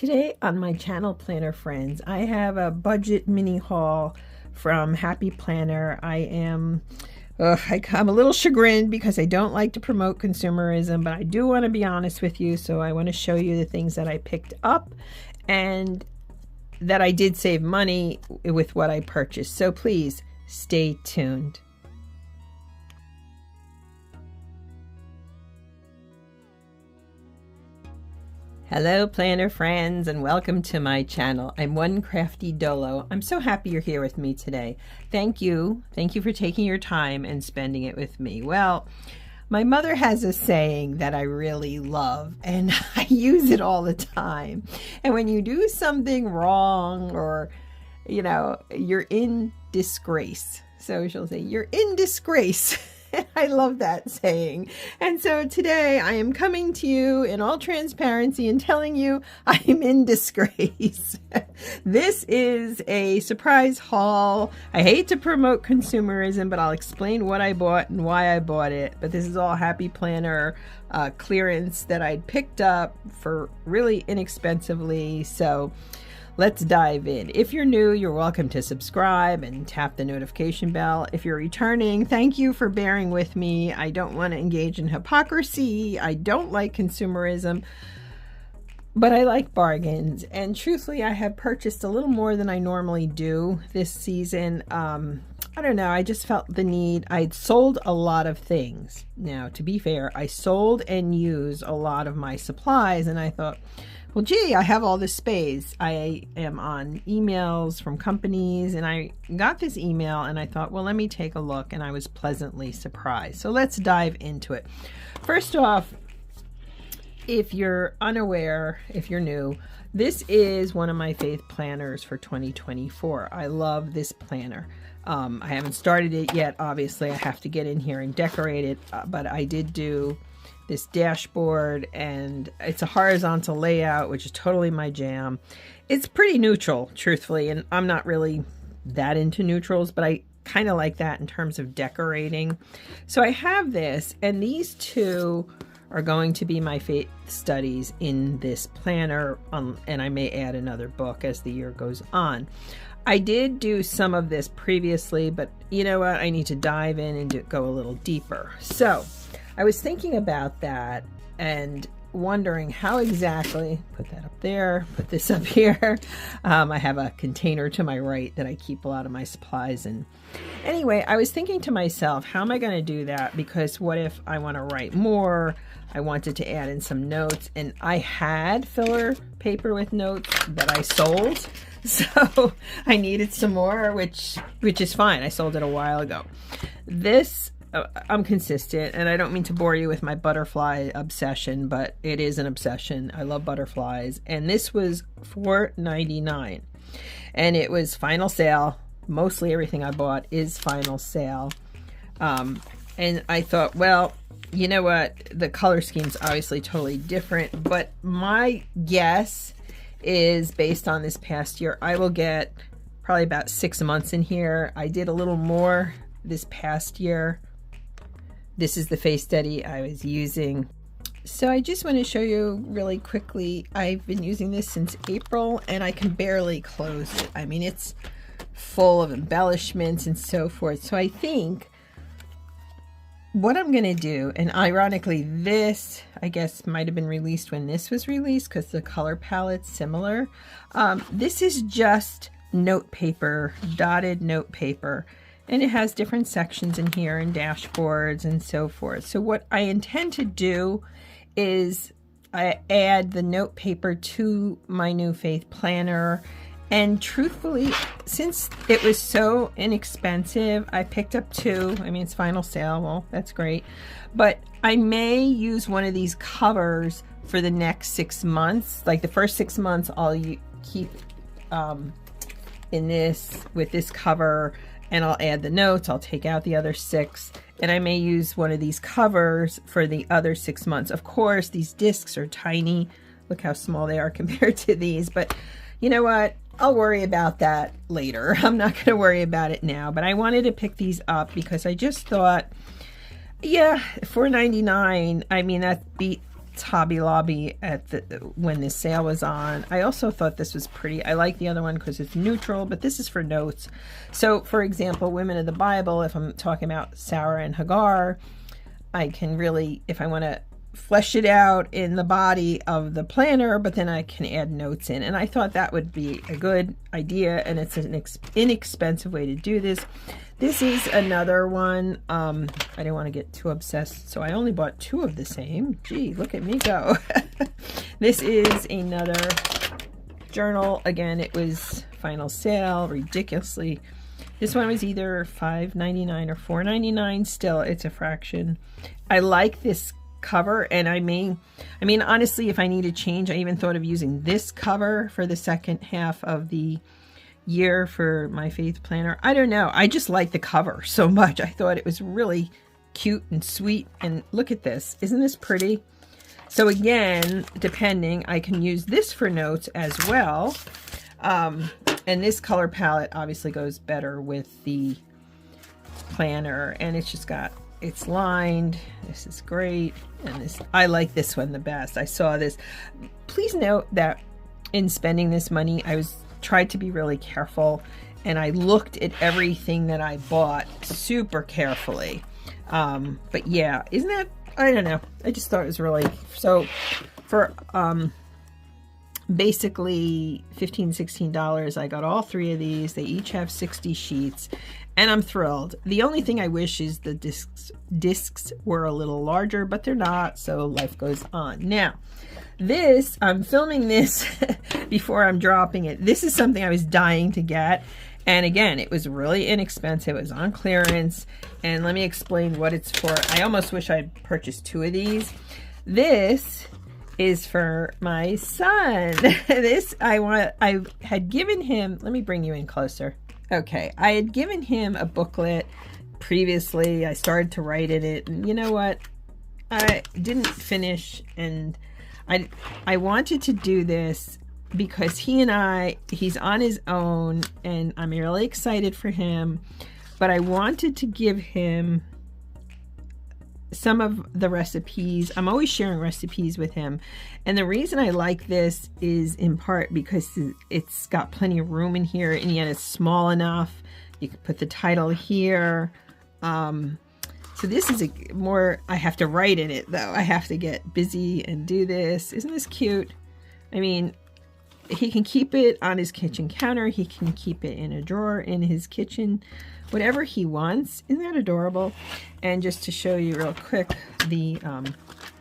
Today on my channel, Planner Friends, I have a budget mini haul from Happy Planner. I'm a little chagrined because I don't like to promote consumerism, but I do want to be honest with you, so I want to show you the things that I picked up and that I did save money with what I purchased. So please stay tuned. Hello planner friends, and welcome to my channel. I'm One Crafty Dolo. I'm so happy you're here with me today. Thank you for taking your time and spending it with me. Well, my mother has a saying that I really love, and I use it all the time. And when you do something wrong, or you're in disgrace, so she'll say, you're in disgrace. I love that saying. And so today I am coming to you in all transparency and telling you I'm in disgrace. This is a surprise haul. I hate to promote consumerism, but I'll explain what I bought and why I bought it. But this is all Happy Planner clearance that I'd picked up for really inexpensively. So let's dive in. If you're new, you're welcome to subscribe and tap the notification bell. If you're returning, thank you for bearing with me. I don't want to engage in hypocrisy. I don't like consumerism, but I like bargains. And truthfully, I have purchased a little more than I normally do this season. I don't know. I just felt the need. I'd sold a lot of things. Now, to be fair, I sold and used a lot of my supplies, and I thought, well, gee, I have all this space. I am on emails from companies, and I got this email and I thought, well, let me take a look, and I was pleasantly surprised. So let's dive into it. First off, if you're unaware, if you're new, this is one of my faith planners for 2024. I love this planner. I haven't started it yet. Obviously, I have to get in here and decorate it, but I did do this dashboard, and it's a horizontal layout, which is totally my jam. It's pretty neutral, truthfully, and I'm not really that into neutrals, but I kind of like that in terms of decorating. So I have this, and these two are going to be my faith studies in this planner, and I may add another book as the year goes on. I did do some of this previously, but you know what? I need to dive in and go a little deeper. So I was thinking about that and wondering how exactly, put that up there, put this up here. I have a container to my right that I keep a lot of my supplies in. Anyway, I was thinking to myself, how am I going to do that? Because what if I want to write more? I wanted to add in some notes, and I had filler paper with notes that I sold. So I needed some more, which is fine. I sold it a while ago. This, I'm consistent, and I don't mean to bore you with my butterfly obsession, but it is an obsession. I love butterflies, and this was $4.99, and it was final sale. Mostly everything I bought is final sale, and I thought, well, you know what? The color scheme's obviously totally different, but my guess is based on this past year, I will get probably about 6 months in here. I did a little more this past year. This is the face study I was using. So I just want to show you really quickly. I've been using this since April, and I can barely close it. I mean, it's full of embellishments and so forth. So I think what I'm going to do, and ironically, this, I guess, might have been released when this was released because the color palette's similar. This is just note paper, dotted note paper. And it has different sections in here and dashboards and so forth. So what I intend to do is I add the note paper to my new faith planner. And truthfully, since it was so inexpensive, I picked up two. I mean, it's final sale. Well, that's great. But I may use one of these covers for the next 6 months. Like the first 6 months, I'll keep in this with this cover, and I'll add the notes. I'll take out the other 6, and I may use one of these covers for the other 6 months. Of course, these discs are tiny. Look how small they are compared to these, but you know what? I'll worry about that later. I'm not going to worry about it now, but I wanted to pick these up because I just thought, yeah, $4.99. I mean, that beat Hobby Lobby at when this sale was on. I also thought this was pretty. I like the other one because it's neutral, but this is for notes. So, for example, Women of the Bible, if I'm talking about Sarah and Hagar, I can really, if I want to flesh it out in the body of the planner, but then I can add notes in. And I thought that would be a good idea, and it's an inexpensive way to do this. This is another one. I didn't want to get too obsessed, so I only bought 2 of the same. Gee, look at me go. This is another journal. Again, it was final sale, ridiculously. This one was either $5.99 or $4.99. Still, it's a fraction. I like this cover, and I mean honestly, if I need a change, I even thought of using this cover for the second half of the year for my faith planner. I don't know, I just like the cover so much. I thought it was really cute and sweet, and look at this, isn't this pretty? So again, depending, I can use this for notes as well, and this color palette obviously goes better with the planner, and it's just got, it's lined. This is great. And this, I like this one the best. I saw this. Please note that in spending this money, I tried to be really careful, and I looked at everything that I bought super carefully. But yeah, isn't that, I don't know. I just thought it was really, so for basically $15-16, I got all 3 of these. They each have 60 sheets. And I'm thrilled. The only thing I wish is the discs were a little larger, but they're not, so life goes on. Now, this, I'm filming this before I'm dropping it. This is something I was dying to get. And again, it was really inexpensive. It was on clearance. And let me explain what it's for. I almost wish I'd purchased 2 of these. This is for my son. This, I had given him, let me bring you in closer. Okay, I had given him a booklet previously. I started to write in it, and you know what? I didn't finish, and I wanted to do this because he's on his own, and I'm really excited for him, but I wanted to give him some of the recipes. I'm always sharing recipes with him, and the reason I like this is in part because it's got plenty of room in here, and yet it's small enough. You can put the title here. So this is I have to write in it though. I have to get busy and do this. Isn't this cute? I mean, he can keep it on his kitchen counter. He can keep it in a drawer in his kitchen, whatever he wants. Isn't that adorable? And just to show you real quick, the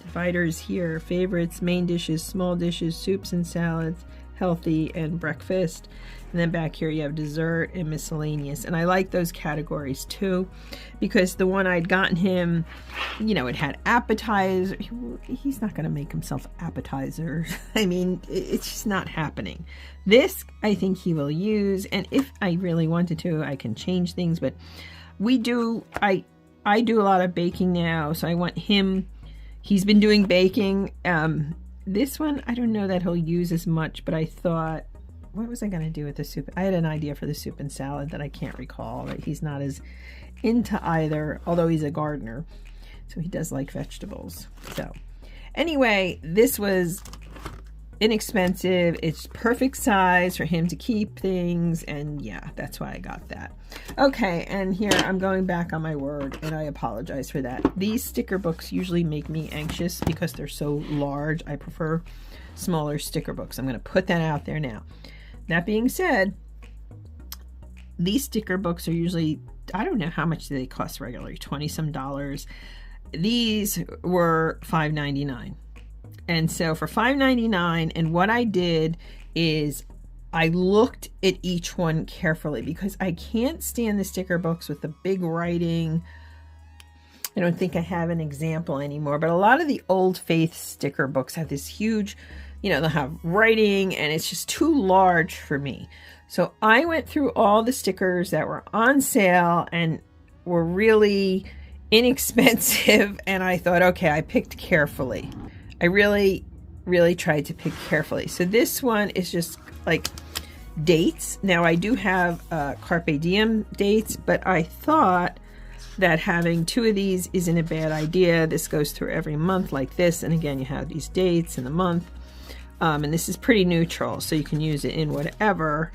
dividers here: favorites, main dishes, small dishes, soups and salads, healthy, and breakfast. And then back here you have dessert and miscellaneous. And I like those categories too, because the one I'd gotten him, you know, it had appetizer. He's not going to make himself appetizers. I mean, it's just not happening. This, I think he will use. And if I really wanted to, I can change things. But I do a lot of baking now. So I want him, he's been doing baking. This one, I don't know that he'll use as much, but I thought, what was I going to do with the soup? I had an idea for the soup and salad that I can't recall. Right? He's not as into either, although he's a gardener, so he does like vegetables. So anyway, this was inexpensive. It's perfect size for him to keep things, and yeah, that's why I got that. Okay, and here I'm going back on my word, and I apologize for that. These sticker books usually make me anxious because they're so large. I prefer smaller sticker books. I'm going to put that out there now. That being said, these sticker books are usually, I don't know how much they cost regularly, 20-some dollars. These were $5.99. And so for $5.99, and what I did is I looked at each one carefully because I can't stand the sticker books with the big writing. I don't think I have an example anymore, but a lot of the old faith sticker books have this huge, you know, they'll have writing, and it's just too large for me. So I went through all the stickers that were on sale and were really inexpensive, and I thought, okay, I picked carefully. I really tried to pick carefully. So this one is just like dates. Now I do have Carpe Diem dates, but I thought that having 2 of these isn't a bad idea. This goes through every month like this, and again you have these dates in the month, and this is pretty neutral, so you can use it in whatever.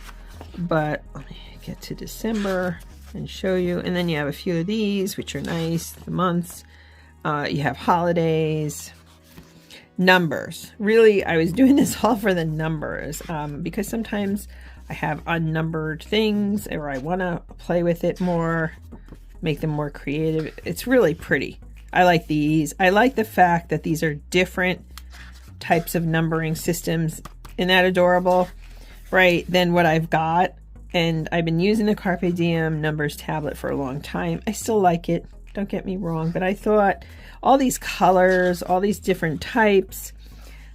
But let me get to December and show you, and then you have a few of these which are nice, the months. You have holidays, numbers. Really, I was doing this all for the numbers, because sometimes I have unnumbered things, or I want to play with it more, make them more creative. It's really pretty. I like these. I like the fact that these are different types of numbering systems. Isn't that adorable? Right, than what I've got. And I've been using the Carpe Diem numbers tablet for a long time. I still like it, don't get me wrong, but I thought all these colors, all these different types,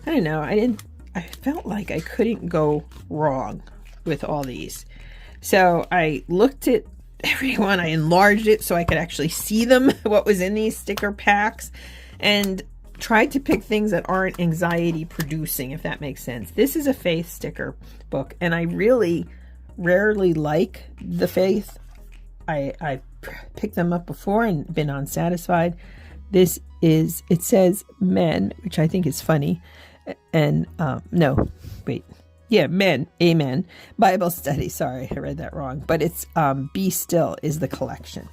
I don't know, I felt like I couldn't go wrong with all these. So I looked at everyone, I enlarged it so I could actually see them, what was in these sticker packs, and tried to pick things that aren't anxiety producing, if that makes sense. This is a faith sticker book, and I really rarely like the faith. I picked them up before and been unsatisfied. This is, it says men, which I think is funny, and no, wait, yeah, men, amen, Bible study. Sorry, I read that wrong, but it's Be Still is the collection.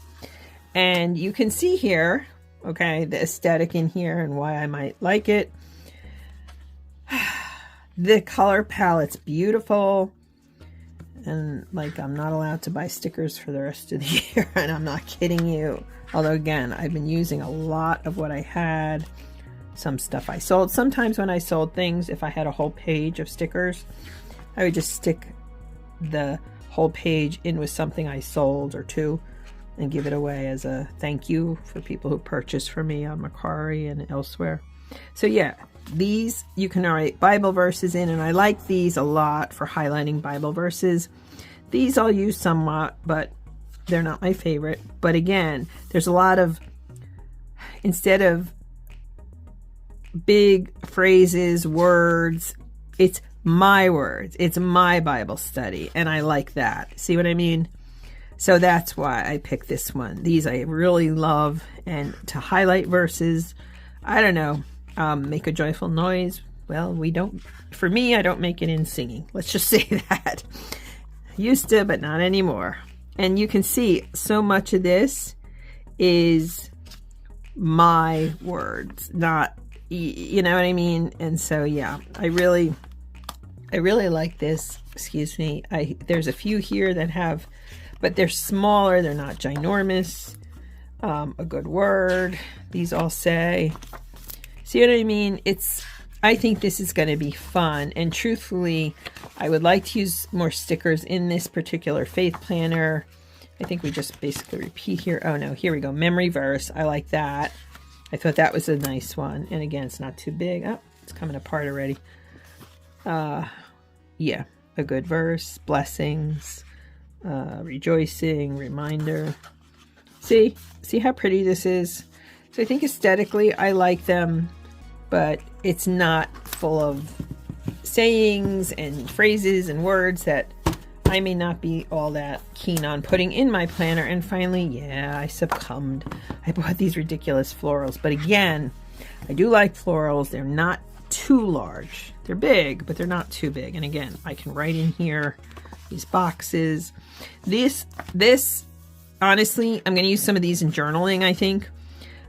And you can see here, okay, the aesthetic in here and why I might like it. The color palette's beautiful. And like, I'm not allowed to buy stickers for the rest of the year, and I'm not kidding you. Although again, I've been using a lot of what I had. Some stuff I sold. Sometimes when I sold things, if I had a whole page of stickers, I would just stick the whole page in with something I sold or two and give it away as a thank you for people who purchase from me on Mercari and elsewhere. So yeah, these you can write Bible verses in, and I like these a lot for highlighting Bible verses. These I'll use somewhat, but they're not my favorite. But again, there's a lot of, instead of big phrases, words, it's my words, it's my Bible study, and I like that. See what I mean? So that's why I picked this one. These I really love, and to highlight verses, I don't know, make a joyful noise. Well, we don't, for me, I don't make it in singing. Let's just say that. Used to, but not anymore. And you can see so much of this is my words, not, you know what I mean? And so, yeah, I really like this. Excuse me. There's a few here that have, but they're smaller. They're not ginormous. A good word. These all say, see what I mean? I think this is going to be fun. And truthfully, I would like to use more stickers in this particular faith planner. I think we just basically repeat here. Oh no, here we go. Memory verse. I like that. I thought that was a nice one. And again, it's not too big. Oh, it's coming apart already. Yeah, a good verse. Blessings. Rejoicing. Reminder. See how pretty this is? So I think aesthetically, I like them, but it's not full of sayings and phrases and words that I may not be all that keen on putting in my planner. And finally, yeah, I succumbed. I bought these ridiculous florals. But again, I do like florals. They're not too large. They're big, but they're not too big. And again, I can write in here, these boxes. This, honestly, I'm going to use some of these in journaling, I think.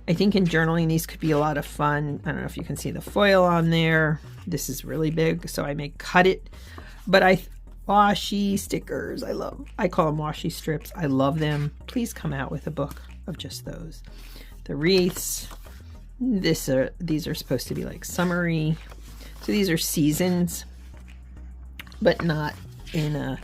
I think in journaling, these could be a lot of fun. I don't know if you can see the foil on there. This is really big, so I may cut it. But washi stickers, I call them washi strips. I love them. Please come out with a book of just those. The wreaths, these are supposed to be like summery. So these are seasons, but not in a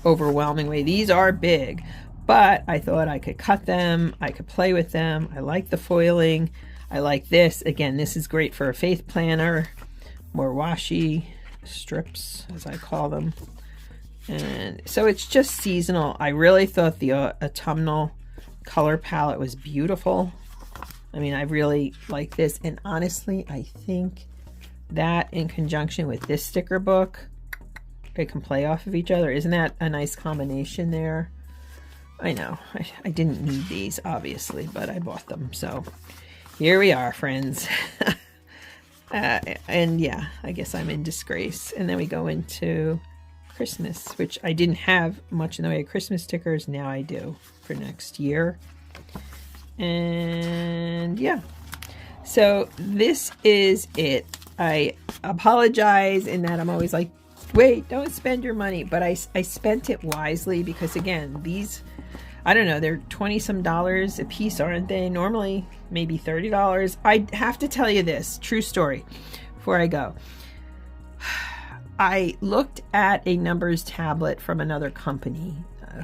overwhelming way. These are big, but I thought I could cut them. I could play with them. I like the foiling. I like this. Again, this is great for a faith planner. More washi strips, as I call them. And so it's just seasonal. I really thought the autumnal color palette was beautiful. I mean, I really like this. And honestly, I think that in conjunction with this sticker book, they can play off of each other. Isn't that a nice combination there? I know, I didn't need these, obviously, but I bought them. So here we are, friends. And yeah, I guess I'm in disgrace. And then we go into Christmas, which I didn't have much in the way of Christmas stickers. Now I do for next year. And yeah, so this is it. I apologize in that I'm always like, wait, don't spend your money. But I spent it wisely because, again, these, I don't know, they're 20 some dollars a piece, aren't they? Normally maybe $30. I have to tell you this true story before I go. I looked at a numbers tablet from another company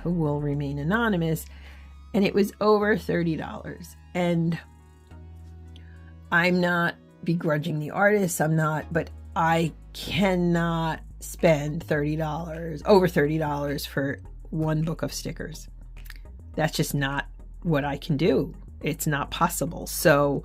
who will remain anonymous, and it was over $30. And I'm not begrudging the artists, I'm not, but I cannot spend $30, over $30 for one book of stickers. That's just not what I can do. It's not possible. So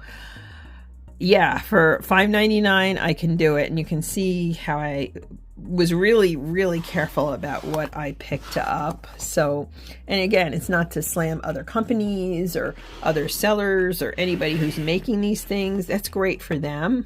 yeah, for $5.99 I can do it, and you can see how I was really, really careful about what I picked up. So, and again, it's not to slam other companies or other sellers or anybody who's making these things. That's great for them,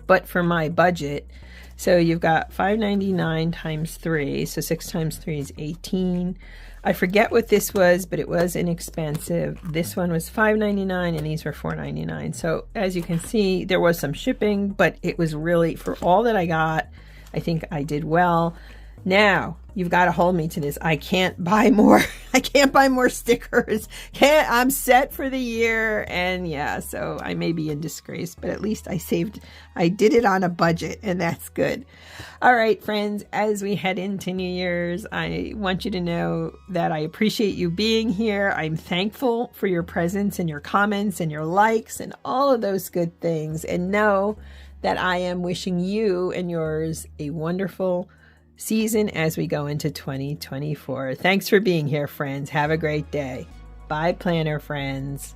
but for my budget. So you've got $5.99 times 3, so 6 times 3 is 18. I forget what this was, but it was inexpensive. This one was $5.99 and these were $4.99. So as you can see, there was some shipping, but it was really, for all that I got, I think I did well. Now, you've got to hold me to this. I can't buy more. I can't buy more stickers. I'm set for the year. And yeah, so I may be in disgrace, but at least I did it on a budget, and that's good. All right, friends, as we head into New Year's, I want you to know that I appreciate you being here. I'm thankful for your presence and your comments and your likes and all of those good things. And know that I am wishing you and yours a wonderful season as we go into 2024. Thanks for being here, friends. Have a great day. Bye, planner friends.